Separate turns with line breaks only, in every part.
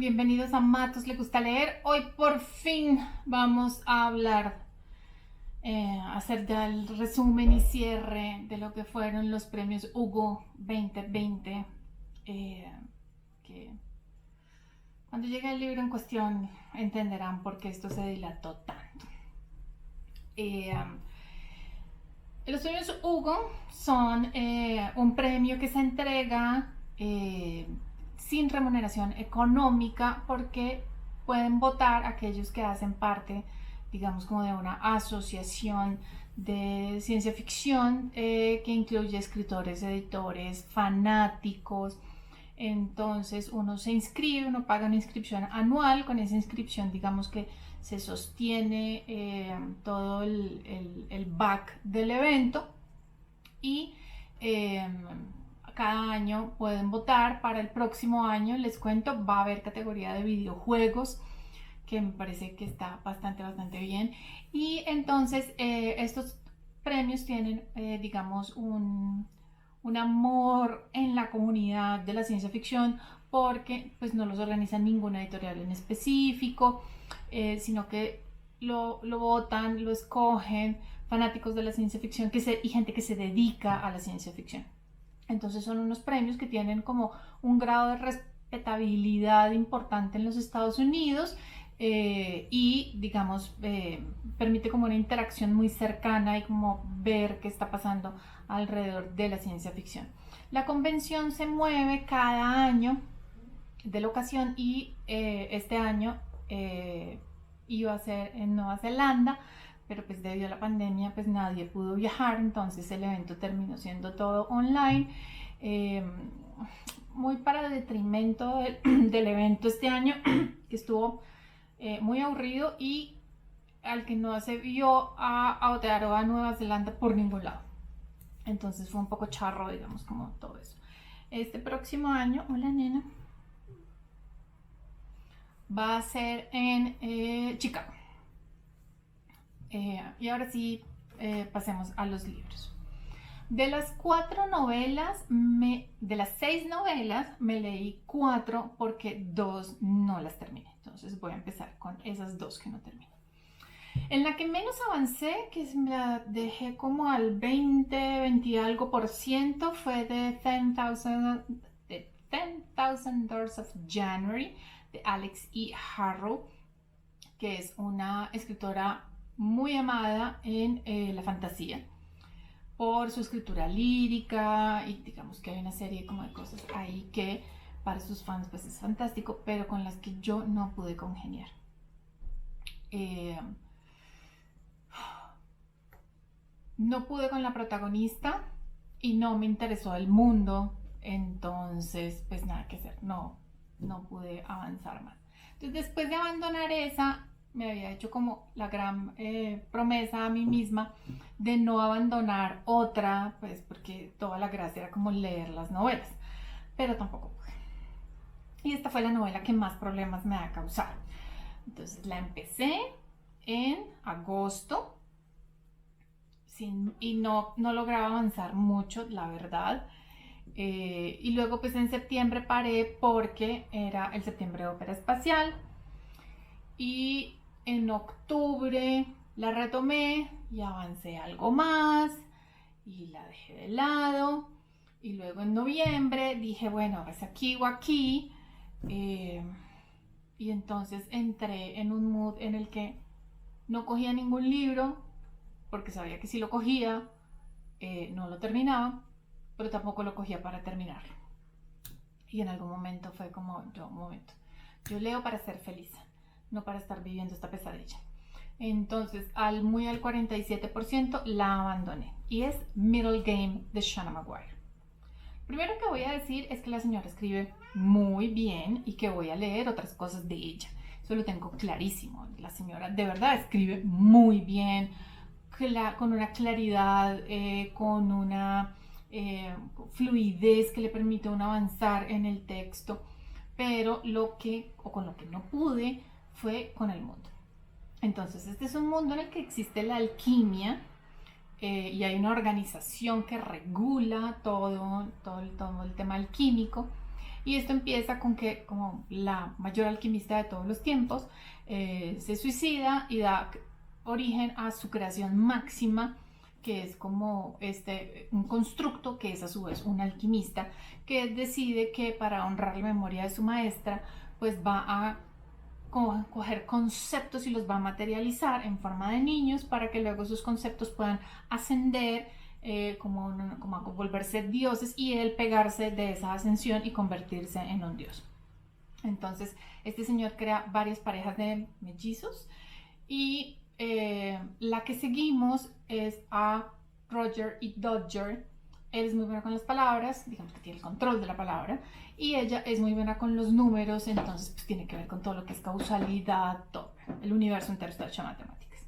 bienvenidos a Matos Le Gusta Leer. Hoy por fin vamos a hablar, hacer ya el resumen y cierre de lo que fueron los premios Hugo 2020, que cuando llegue el libro en cuestión entenderán por qué esto se dilató tanto. Los premios Hugo son un premio que se entrega sin remuneración económica porque pueden votar aquellos que hacen parte, digamos, como de una asociación de ciencia ficción que incluye escritores, editores, fanáticos. Entonces uno se inscribe, uno paga una inscripción anual. Con esa inscripción, digamos que se sostiene todo el back del evento y cada año pueden votar. Para el próximo año, les cuento, va a haber categoría de videojuegos, que me parece que está bastante bien. Y entonces estos premios tienen, digamos, un amor en la comunidad de la ciencia ficción, porque pues no los organiza ninguna editorial en específico, sino que lo votan, lo escogen fanáticos de la ciencia ficción y gente que se dedica a la ciencia ficción. Entonces son unos premios que tienen como un grado de respetabilidad importante en los Estados Unidos, y digamos permite como una interacción muy cercana y como ver qué está pasando alrededor de la ciencia ficción. La convención se mueve cada año de la ocasión y este año iba a ser en Nueva Zelanda, pero pues debido a la pandemia pues nadie pudo viajar, entonces el evento terminó siendo todo online, muy para detrimento del evento este año, que estuvo muy aburrido y al que no se vio a Aotearoa, Nueva Zelanda, por ningún lado. Entonces fue un poco charro, digamos, como todo eso. Este próximo año, hola nena, va a ser en Chicago. Y ahora sí, pasemos a los libros. De las 6 novelas, me leí 4 porque 2 no las terminé. Entonces voy a empezar con esas 2 que no terminé. En la que menos avancé, que me la dejé como al 20 y algo por ciento, fue de 10,000 Doors of January, de Alex E. Harrow, que es una escritora muy amada en la fantasía por su escritura lírica, y digamos que hay una serie como de cosas ahí que para sus fans pues es fantástico, pero con las que yo no pude congeniar. No pude con la protagonista y no me interesó el mundo, entonces pues nada que hacer, no pude avanzar más. Entonces, después de abandonar esa, me había hecho como la gran promesa a mí misma de no abandonar otra, pues porque toda la gracia era como leer las novelas, pero tampoco pude. Y esta fue la novela que más problemas me ha causado. Entonces la empecé en agosto y no lograba avanzar mucho, la verdad. Y luego pues en septiembre paré porque era el septiembre de ópera espacial, y en octubre la retomé y avancé algo más y la dejé de lado, y luego en noviembre dije, bueno, es aquí o aquí, y entonces entré en un mood en el que no cogía ningún libro porque sabía que si lo cogía no lo terminaba, pero tampoco lo cogía para terminarlo. Y en algún momento fue como, yo leo para ser feliz, no para estar viviendo esta pesadilla. Entonces al 47% la abandoné, y es Middle Game de Shanna Maguire. Primero que voy a decir es que la señora escribe muy bien y que voy a leer otras cosas de ella. Eso lo tengo clarísimo. La señora de verdad escribe muy bien, con una claridad, con una fluidez que le permite un avanzar en el texto. Pero con lo que no pude fue con el mundo. Entonces este es un mundo en el que existe la alquimia, y hay una organización que regula todo el tema alquímico, Y esto empieza con que, como la mayor alquimista de todos los tiempos, se suicida y da origen a su creación máxima, que es como un constructo que es a su vez un alquimista, que decide que para honrar la memoria de su maestra, pues va a coger conceptos y los va a materializar en forma de niños para que luego esos conceptos puedan ascender, como a volverse dioses y él pegarse de esa ascensión y convertirse en un dios. Entonces este señor crea varias parejas de mellizos y la que seguimos es a Roger y Dodger. Él es muy bueno con las palabras, digamos que tiene el control de la palabra, y ella es muy buena con los números, entonces pues tiene que ver con todo lo que es causalidad, todo. El universo entero está hecho de matemáticas.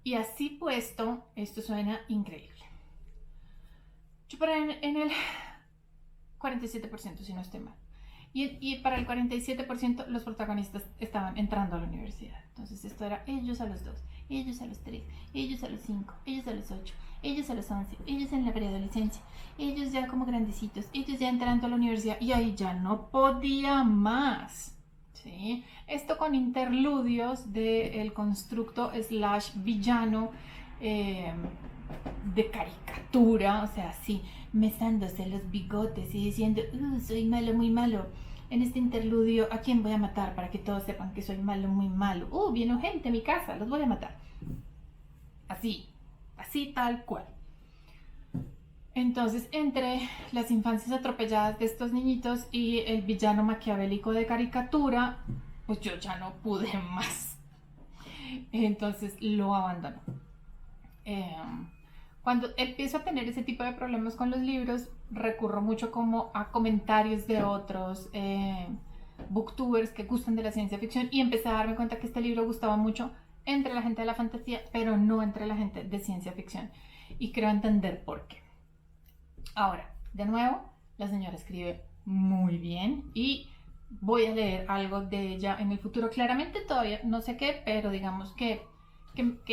Y así puesto, esto suena increíble. Yo para en el 47%, si no estoy mal. Y para el 47% los protagonistas estaban entrando a la universidad. Entonces esto era ellos a los 2, ellos a los 3, ellos a los 5, ellos a los 8, ellos a los 11, ellos en la preadolescencia, ellos ya como grandecitos, ellos ya entrando a la universidad y ahí ya no podía más. ¿Sí? Esto con interludios del constructo slash villano de caricatura, o sea, así, mesándose los bigotes y diciendo, soy malo, muy malo. En este interludio, ¿a quién voy a matar para que todos sepan que soy malo, muy malo? Vino gente a mi casa, los voy a matar. Así, así tal cual. Entonces, entre las infancias atropelladas de estos niñitos y el villano maquiavélico de caricatura, pues yo ya no pude más. Entonces lo abandono. Cuando empiezo a tener ese tipo de problemas con los libros, recurro mucho como a comentarios de otros booktubers que gustan de la ciencia ficción y empecé a darme cuenta que este libro gustaba mucho entre la gente de la fantasía, pero no entre la gente de ciencia ficción. Y creo entender por qué. Ahora, de nuevo, la señora escribe muy bien y voy a leer algo de ella en el futuro. Claramente todavía no sé qué, pero digamos que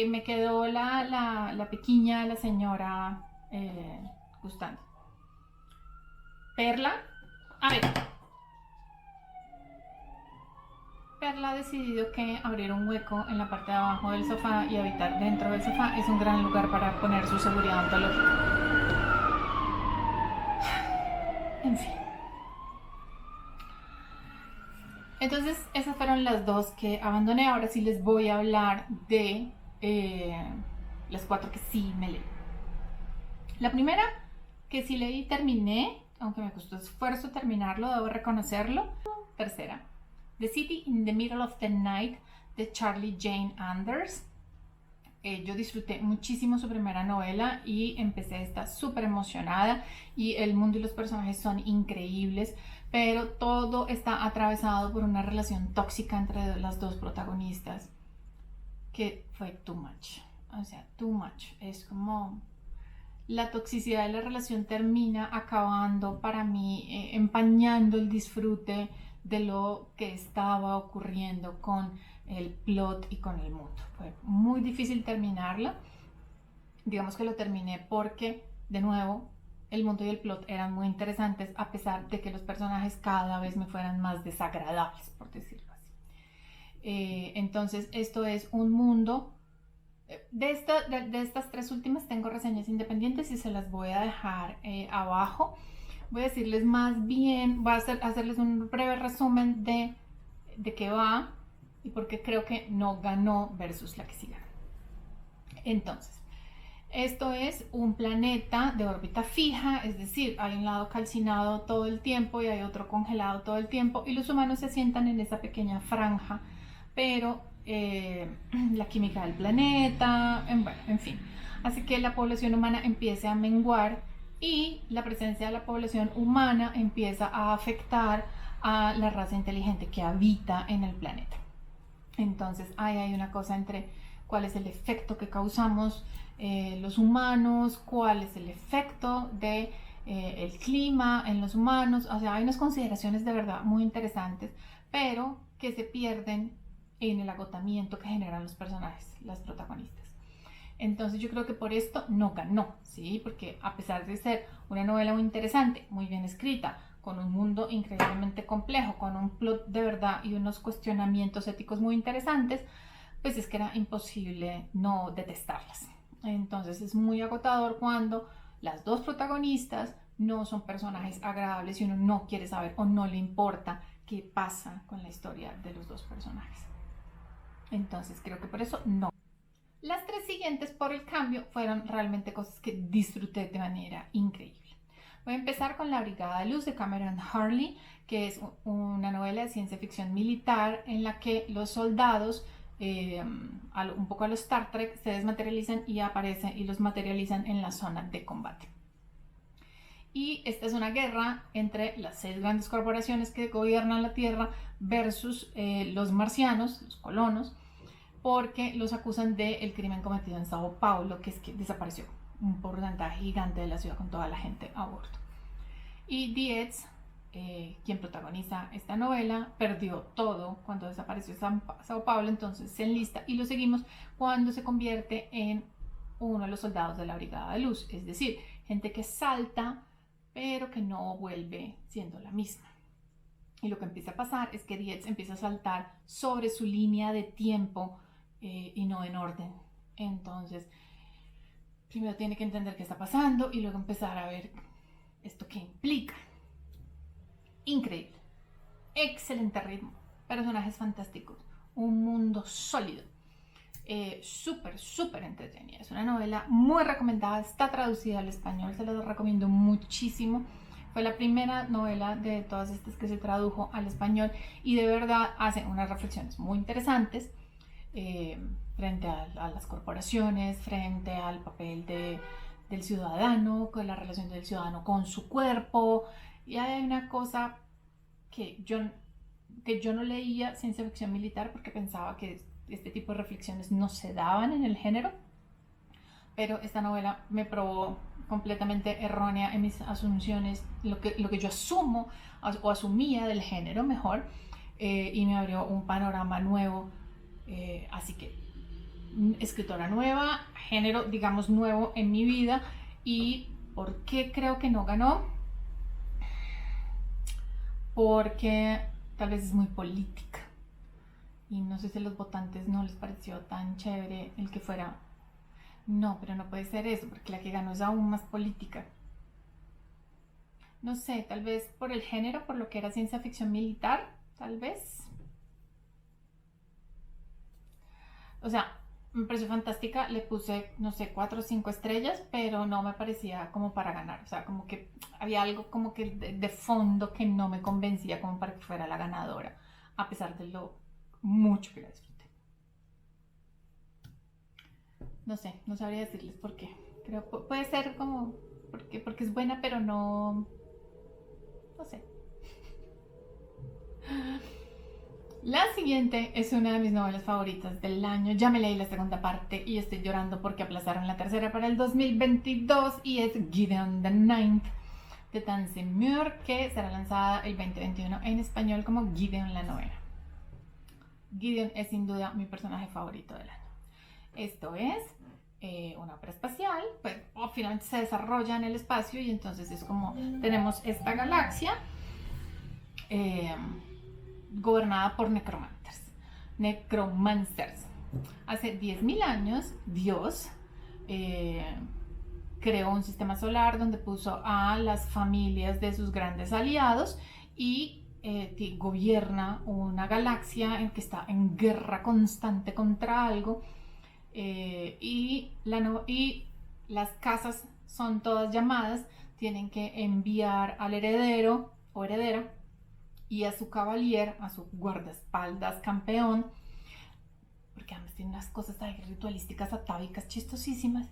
me quedó la pequeña, la señora gustando. Perla, a ver. Perla ha decidido que abrir un hueco en la parte de abajo del sofá y habitar dentro del sofá es un gran lugar para poner su seguridad ontológica. En fin. Entonces, esas fueron las dos que abandoné. Ahora sí les voy a hablar de las 4 que sí me leí. La primera que sí leí y terminé, aunque me costó esfuerzo terminarlo, debo reconocerlo. Tercera, The City in the Middle of the Night de Charlie Jane Anders. Yo disfruté muchísimo su primera novela y empecé esta súper emocionada y el mundo y los personajes son increíbles, pero todo está atravesado por una relación tóxica entre las dos protagonistas que fue too much, o sea, too much. Es como la toxicidad de la relación termina acabando para mí, empañando el disfrute de lo que estaba ocurriendo con el plot y con el mundo. Fue muy difícil terminarla. Digamos que lo terminé porque, de nuevo, el mundo y el plot eran muy interesantes, a pesar de que los personajes cada vez me fueran más desagradables, por decirlo así. Entonces, esto es un mundo. De estas 3 últimas tengo reseñas independientes y se las voy a dejar abajo. Voy a decirles más bien, voy a hacerles un breve resumen de qué va y por qué creo que no ganó versus la que sí ganó. Entonces, esto es un planeta de órbita fija, es decir, hay un lado calcinado todo el tiempo y hay otro congelado todo el tiempo y los humanos se asientan en esa pequeña franja, pero la química del planeta, en fin. Así que la población humana empieza a menguar y la presencia de la población humana empieza a afectar a la raza inteligente que habita en el planeta. Entonces hay una cosa entre cuál es el efecto que causamos los humanos, cuál es el efecto de el clima en los humanos. O sea, hay unas consideraciones de verdad muy interesantes, pero que se pierden en el agotamiento que generan los personajes, las protagonistas. Entonces yo creo que por esto no ganó, ¿sí? Porque a pesar de ser una novela muy interesante, muy bien escrita, con un mundo increíblemente complejo, con un plot de verdad y unos cuestionamientos éticos muy interesantes, pues es que era imposible no detestarlas. Entonces es muy agotador cuando las dos protagonistas no son personajes agradables y uno no quiere saber o no le importa qué pasa con la historia de los dos personajes. Entonces creo que por eso no. Las tres siguientes, por el cambio, fueron realmente cosas que disfruté de manera increíble. Voy a empezar con La Brigada de Luz de Cameron Harley, que es una novela de ciencia ficción militar en la que los soldados, un poco a los Star Trek, se desmaterializan y aparecen y los materializan en la zona de combate. Y esta es una guerra entre las 6 grandes corporaciones que gobiernan la Tierra versus los marcianos, los colonos, porque los acusan del crimen cometido en Sao Paulo, que es que desapareció un porcentaje gigante de la ciudad con toda la gente a bordo. Y Dietz, quien protagoniza esta novela, perdió todo cuando desapareció Sao Paulo, entonces se enlista y lo seguimos cuando se convierte en uno de los soldados de la Brigada de Luz, es decir, gente que salta pero que no vuelve siendo la misma. Y lo que empieza a pasar es que Dietz empieza a saltar sobre su línea de tiempo y no en orden. Entonces, primero tiene que entender qué está pasando y luego empezar a ver esto qué implica. Increíble. Excelente ritmo. Personajes fantásticos. Un mundo sólido. Súper entretenida. Es una novela muy recomendada. Está traducida al español. Se la recomiendo muchísimo. Fue la primera novela de todas estas que se tradujo al español y de verdad hace unas reflexiones muy interesantes frente a las corporaciones, frente al papel del ciudadano, con la relación del ciudadano con su cuerpo. Y hay una cosa que yo no leía ciencia ficción militar porque pensaba que este tipo de reflexiones no se daban en el género, pero esta novela me probó completamente errónea en mis asunciones, lo que yo asumo o asumía del género mejor, y me abrió un panorama nuevo. Así que escritora nueva, género digamos nuevo en mi vida. ¿Y por qué creo que no ganó? Porque tal vez es muy política y no sé si a los votantes no les pareció tan chévere el que fuera. No, pero no puede ser eso, porque la que ganó es aún más política. No sé, tal vez por el género, por lo que era ciencia ficción militar, tal vez. O sea, me pareció fantástica, le puse, no sé, 4 o 5 estrellas, pero no me parecía como para ganar. O sea, como que había algo como que de fondo que no me convencía como para que fuera la ganadora, a pesar de lo mucho que la disfruté. No sé, no sabría decirles por qué. Creo puede ser como porque es buena, pero no sé. La siguiente es una de mis novelas favoritas del año. Ya me leí la segunda parte y estoy llorando porque aplazaron la tercera para el 2022 y es Gideon the Ninth de Tansin Muir, que será lanzada el 2021 en español como Gideon la novena. Gideon es sin duda mi personaje favorito del año. Esto es una ópera espacial, pues finalmente se desarrolla en el espacio y entonces es como tenemos esta galaxia gobernada por necromancers. Hace 10.000 años Dios creó un sistema solar donde puso a las familias de sus grandes aliados y gobierna una galaxia en que está en guerra constante contra algo. Y las casas son todas llamadas, tienen que enviar al heredero o heredera y a su cavalier, a su guardaespaldas campeón, porque además tiene unas cosas ahí ritualísticas atávicas chistosísimas,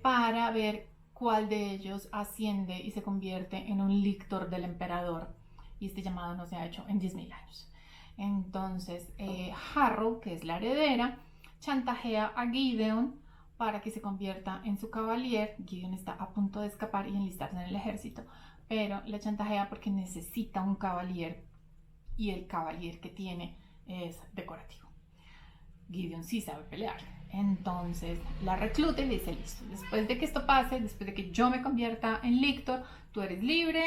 para ver cuál de ellos asciende y se convierte en un lictor del emperador, y este llamado no se ha hecho en 10.000 años. Entonces Harrow, que es la heredera, chantajea a Gideon para que se convierta en su cavalier. Gideon está a punto de escapar y enlistarse en el ejército, pero le chantajea porque necesita un cavalier y el cavalier que tiene es decorativo. Gideon sí sabe pelear, entonces la recluta y le dice: listo, después de que esto pase, después de que yo me convierta en lictor, tú eres libre,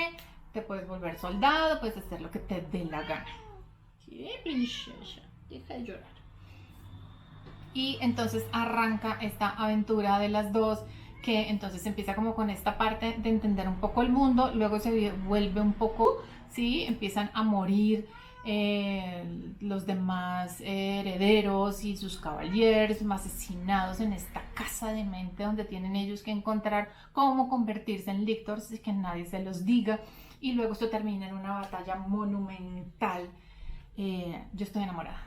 te puedes volver soldado, puedes hacer lo que te dé la gana. ¿Qué, princesa? Deja de llorar. Y entonces arranca esta aventura de las dos, que entonces empieza como con esta parte de entender un poco el mundo, luego se vuelve un poco, ¿sí? Empiezan a morir los demás herederos y sus caballeros asesinados en esta casa de mente donde tienen ellos que encontrar cómo convertirse en lictors y que nadie se los diga, y luego esto termina en una batalla monumental. Yo estoy enamorada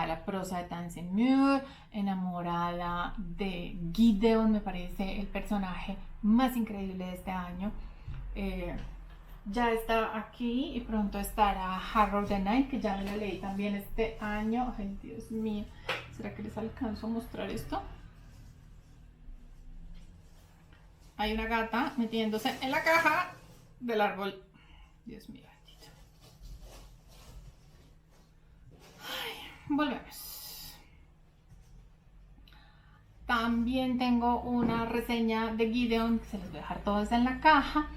de la prosa de Tamsyn Muir, enamorada de Gideon, me parece el personaje más increíble de este año. Ya está aquí y pronto estará Harrow the Night, que ya me la leí también este año. Ay, Dios mío, ¿será que les alcanzo a mostrar esto? Hay una gata metiéndose en la caja del árbol. Dios mío. Volvemos. También tengo una reseña de Gideon, que se les voy a dejar todas en la caja.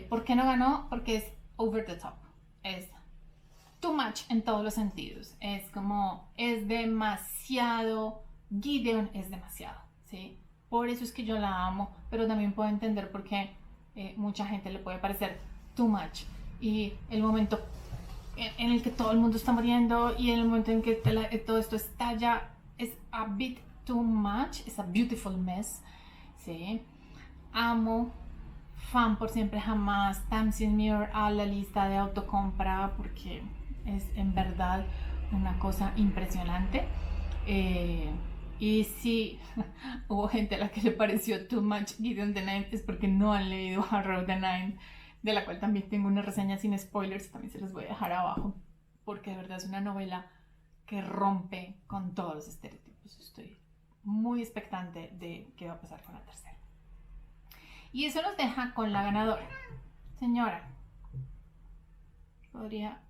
¿Por qué no ganó? Porque es over the top. Es too much en todos los sentidos. Es como, es demasiado. Gideon es demasiado, ¿sí? Por eso es que yo la amo, pero también puedo entender por qué mucha gente le puede parecer too much. Y el momento en el que todo el mundo está muriendo y en el momento en que todo esto estalla es a bit too much, es a beautiful mess, ¿sí? Amo, fan por siempre jamás, Tamsyn Muir a la lista de autocompra porque es en verdad una cosa impresionante. Y si hubo gente a la que le pareció too much Gideon the Ninth, es porque no han leído Harrow the Ninth, de la cual también tengo una reseña sin spoilers, también se los voy a dejar abajo, porque de verdad es una novela que rompe con todos los estereotipos. Estoy muy expectante de qué va a pasar con la tercera. Y eso nos deja con la ganadora. Señora, ¿podría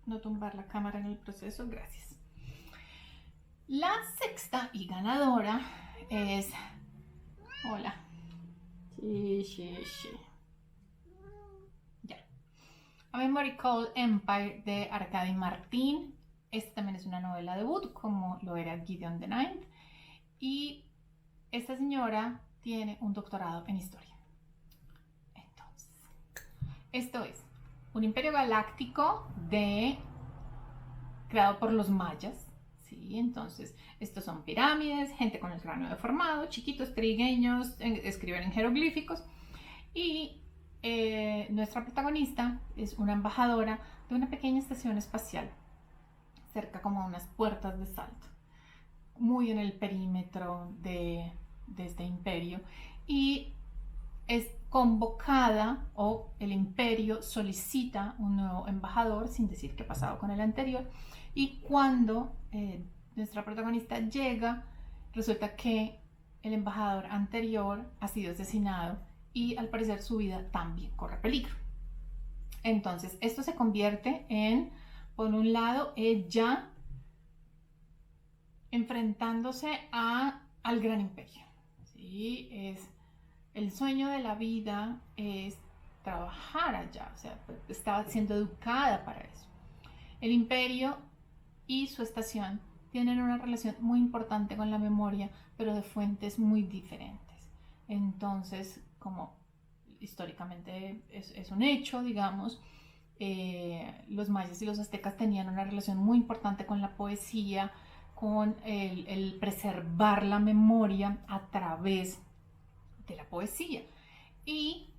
no tumbar la cámara en el proceso? Gracias. La sexta y ganadora es... Hola. Sí. Ya. A Memory Called Empire de Arkady Martín. Esta también es una novela debut, como lo era Gideon the Ninth. Y esta señora tiene un doctorado en historia. Entonces, esto es un imperio galáctico creado por los mayas. ¿Sí? Entonces, estos son pirámides, gente con el cráneo deformado, chiquitos, trigueños, escriben en jeroglíficos. Y nuestra protagonista es una embajadora de una pequeña estación espacial, cerca como a unas puertas de salto, muy en el perímetro de este imperio. Y es convocada, o el imperio solicita un nuevo embajador sin decir qué ha pasado con el anterior, y cuando nuestra protagonista llega, resulta que el embajador anterior ha sido asesinado y al parecer su vida también corre peligro. Entonces esto se convierte en, por un lado, ella enfrentándose al gran imperio, ¿sí? Es el sueño de la vida, es trabajar allá, o sea, estaba siendo educada para eso. El imperio y su estación tienen una relación muy importante con la memoria, pero de fuentes muy diferentes. Entonces, como históricamente es un hecho, digamos, los mayas y los aztecas tenían una relación muy importante con la poesía, con el preservar la memoria a través de la poesía. Y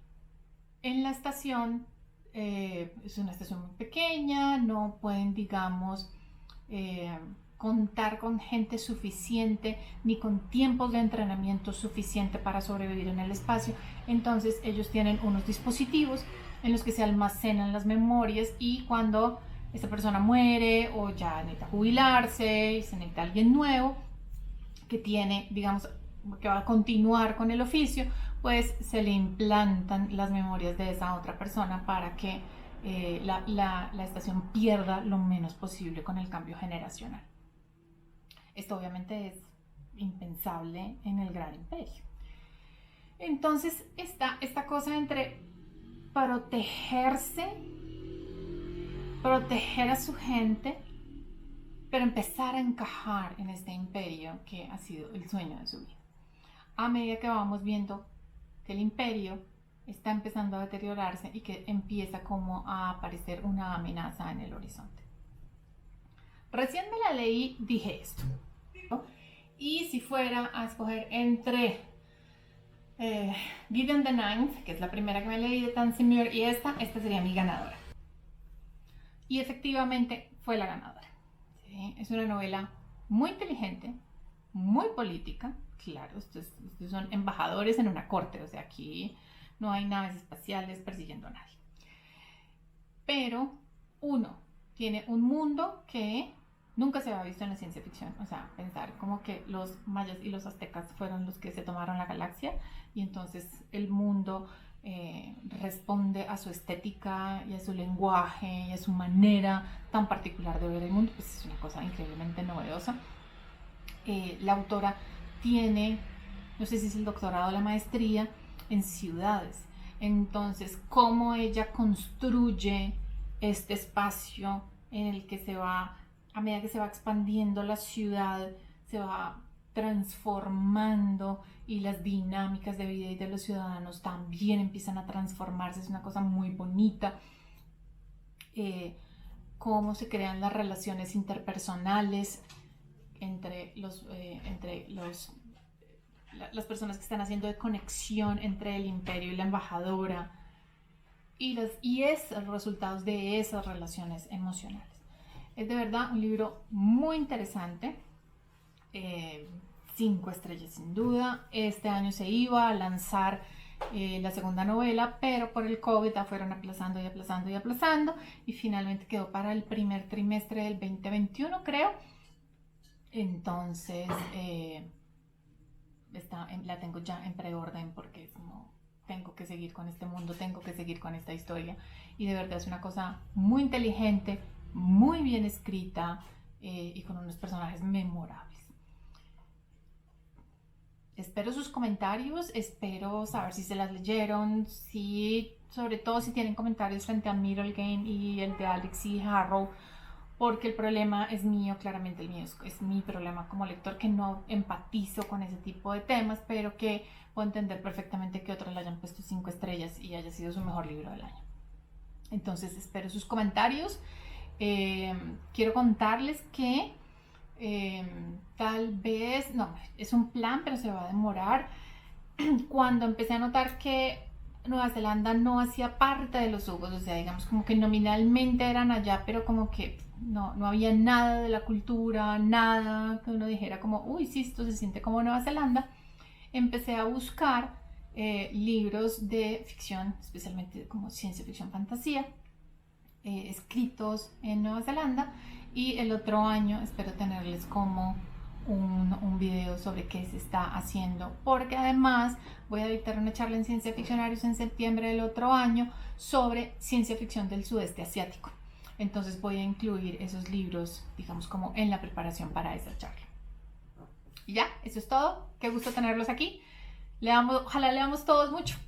en la estación, es una estación muy pequeña, no pueden, digamos, contar con gente suficiente ni con tiempos de entrenamiento suficiente para sobrevivir en el espacio. Entonces ellos tienen unos dispositivos en los que se almacenan las memorias, y cuando esta persona muere o ya necesita jubilarse y se necesita alguien nuevo que tiene, digamos, que va a continuar con el oficio, pues se le implantan las memorias de esa otra persona para que la estación pierda lo menos posible con el cambio generacional. Esto obviamente es impensable en el gran imperio. Entonces está esta cosa entre proteger a su gente, pero empezar a encajar en este imperio que ha sido el sueño de su vida. A medida que vamos viendo que el imperio está empezando a deteriorarse y que empieza como a aparecer una amenaza en el horizonte. Recién me la leí, dije esto, ¿no? Y si fuera a escoger entre Gideon the Ninth, que es la primera que me leí de Tansin Muir, y esta sería mi ganadora. Y efectivamente fue la ganadora. ¿Sí? Es una novela muy inteligente, muy política. Claro, estos son embajadores en una corte, o sea, aquí no hay naves espaciales persiguiendo a nadie. Pero uno tiene un mundo que nunca se había visto en la ciencia ficción. O sea, pensar como que los mayas y los aztecas fueron los que se tomaron la galaxia y entonces el mundo responde a su estética y a su lenguaje y a su manera tan particular de ver el mundo. Pues es una cosa increíblemente novedosa. La autora tiene, no sé si es el doctorado o la maestría, en ciudades. Entonces, cómo ella construye este espacio en el que se va, a medida que se va expandiendo la ciudad, se va transformando y las dinámicas de vida y de los ciudadanos también empiezan a transformarse. Es una cosa muy bonita. Cómo se crean las relaciones interpersonales entre las personas que están haciendo de conexión entre el imperio y la embajadora y es los resultados de esas relaciones emocionales. Es de verdad un libro muy interesante, 5 estrellas sin duda. Este año se iba a lanzar la segunda novela, pero por el COVID la fueron aplazando y aplazando y aplazando y finalmente quedó para el primer trimestre del 2021, creo. Entonces la tengo ya en preorden porque es como, tengo que seguir con este mundo, tengo que seguir con esta historia y de verdad es una cosa muy inteligente, muy bien escrita y con unos personajes memorables. Espero sus comentarios, espero saber si se las leyeron, sobre todo si tienen comentarios frente a Middle Game y el de Alex y Harrow, porque el problema es mío, claramente el mío es mi problema como lector, que no empatizo con ese tipo de temas, pero que puedo entender perfectamente que otros le hayan puesto 5 estrellas y haya sido su mejor libro del año. Entonces espero sus comentarios. Quiero contarles que tal vez, no, es un plan, pero se va a demorar. Cuando empecé a notar que Nueva Zelanda no hacía parte de los Hugos, o sea, digamos como que nominalmente eran allá, pero como que no había nada de la cultura, nada que uno dijera como, uy, sí, esto se siente como Nueva Zelanda. Empecé a buscar libros de ficción, especialmente como ciencia ficción fantasía, escritos en Nueva Zelanda, y el otro año espero tenerles como un video sobre qué se está haciendo, porque además voy a dictar una charla en Ciencia Ficcionarios en septiembre del otro año sobre ciencia ficción del sudeste asiático. Entonces voy a incluir esos libros, digamos, como en la preparación para esa charla. Y ya, eso es todo. Qué gusto tenerlos aquí. Ojalá leamos todos mucho.